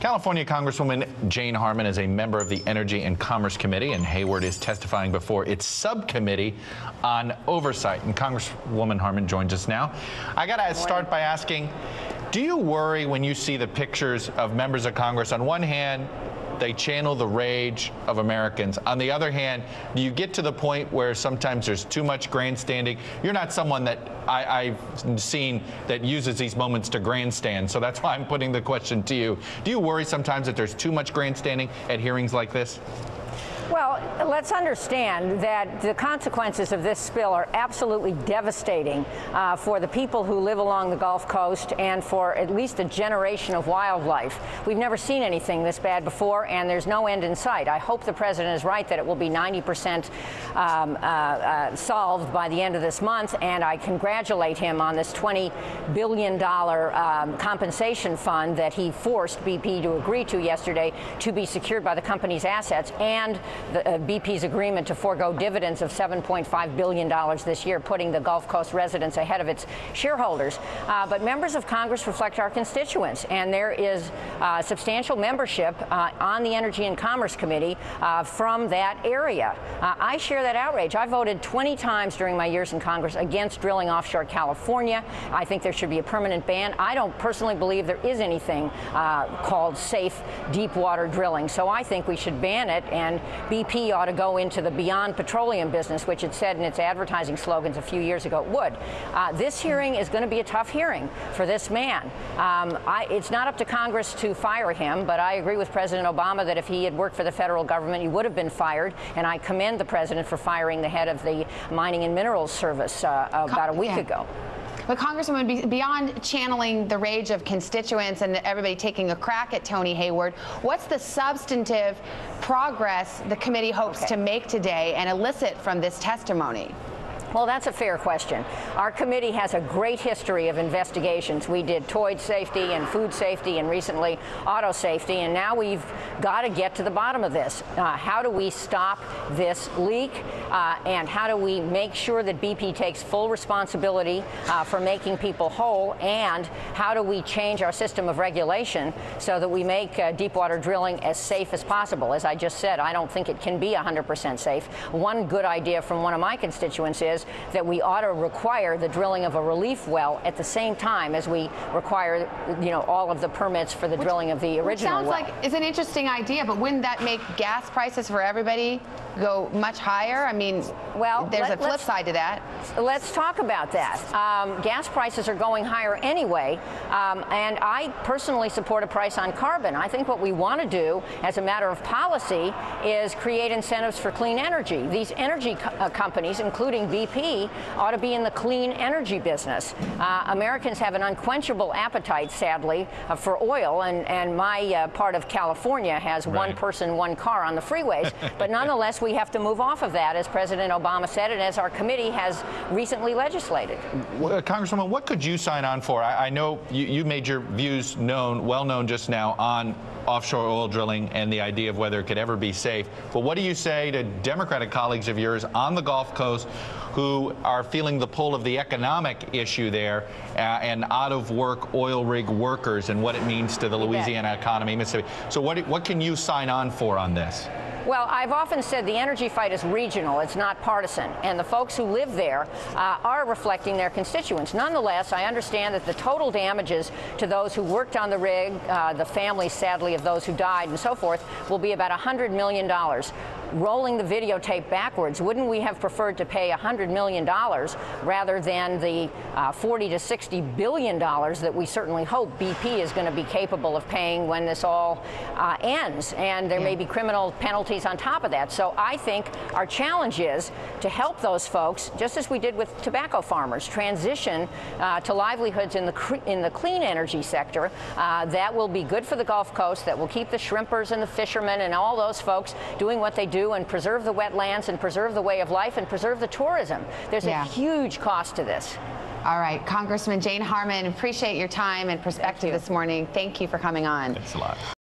California Congresswoman Jane Harman is a member of the Energy and Commerce Committee, and Hayward is testifying before its subcommittee on oversight. And Congresswoman Harman joins us now. I got to start by asking, do you worry when you see the pictures of members of Congress? On one hand, they channel the rage of Americans. On the other hand, do you get to the point where sometimes there's too much grandstanding? You're not someone that I've seen that uses these moments to grandstand, so that's why I'm putting the question to you. Do you worry sometimes that there's too much grandstanding at hearings like this? Well, let's understand that the consequences of this spill are absolutely devastating for the people who live along the Gulf Coast and for at least a generation of wildlife. We've never seen anything this bad before, and there's no end in sight. I hope the president is right that it will be 90% solved by the end of this month, and I congratulate him on this $20 billion compensation fund that he forced BP to agree to yesterday to be secured by the company's assets, and BP's agreement to forego dividends of $7.5 billion this year, putting the Gulf Coast residents ahead of its shareholders. But members of Congress reflect our constituents, and there is substantial membership on the Energy and Commerce Committee from that area. I share that outrage. I voted 20 times during my years in Congress against drilling offshore California. I think there should be a permanent ban. I don't personally believe there is anything called safe deep water drilling, so I think we should ban it, and BP ought to go into the beyond petroleum business, which it said in its advertising slogans a few years ago it would. This hearing is going to be a tough hearing for this man. It's not up to Congress to fire him, but I agree with President Obama that if he had worked for the federal government, he would have been fired, and I commend the president for firing the head of the Mining and Minerals Service about a week ago. But Congresswoman, beyond channeling the rage of constituents and everybody taking a crack at Tony Hayward, what's the substantive progress the committee hopes to make today and elicit from this testimony? Well, that's a fair question. Our committee has a great history of investigations. We did toy safety and food safety and recently auto safety, and now we've got to get to the bottom of this. How do we stop this leak, and how do we make sure that BP takes full responsibility for making people whole, and how do we change our system of regulation so that we make deep water drilling as safe as possible? As I just said, I don't think it can be 100% safe. One good idea from one of my constituents is that we ought to require the drilling of a relief well at the same time as we require, all of the permits for the drilling of the original well. Sounds like it's an interesting idea, but wouldn't that make gas prices for everybody go much higher? I mean, well, there's a flip side to that. Let's talk about that. Gas prices are going higher anyway, and I personally support a price on carbon. I think what we want to do as a matter of policy is create incentives for clean energy. These energy companies, including BP, ought to be in the clean energy business. Americans have an unquenchable appetite, sadly, for oil, and my part of California has one person, one car on the freeways. But nonetheless, we have to move off of that, as President Obama said, and as our committee has recently legislated. Congresswoman, what could you sign on for? I know you made your views well known just now on offshore oil drilling and the idea of whether it could ever be safe. But what do you say to Democratic colleagues of yours on the Gulf Coast who are feeling the pull of the economic issue there and out-of-work oil rig workers and what it means to the Louisiana economy, Mississippi? So what can you sign on for on this? Well, I've often said the energy fight is regional. It's not partisan. And the folks who live there are reflecting their constituents. Nonetheless, I understand that the total damages to those who worked on the rig, the families, sadly, of those who died and so forth, will be about $100 million. Rolling the videotape backwards, wouldn't we have preferred to pay $100 million rather than the $40 to $60 billion that we certainly hope BP is going to be capable of paying when this all ends? And there may be criminal penalties on top of that. So I think our challenge is to help those folks, just as we did with tobacco farmers, transition to livelihoods in the clean energy sector. That will be good for the Gulf Coast, that will keep the shrimpers and the fishermen and all those folks doing what they do and preserve the wetlands and preserve the way of life and preserve the tourism. There's a huge cost to this. All right, Congressman Jane Harman, appreciate your time and perspective this morning. Thank you for coming on. Thanks a lot.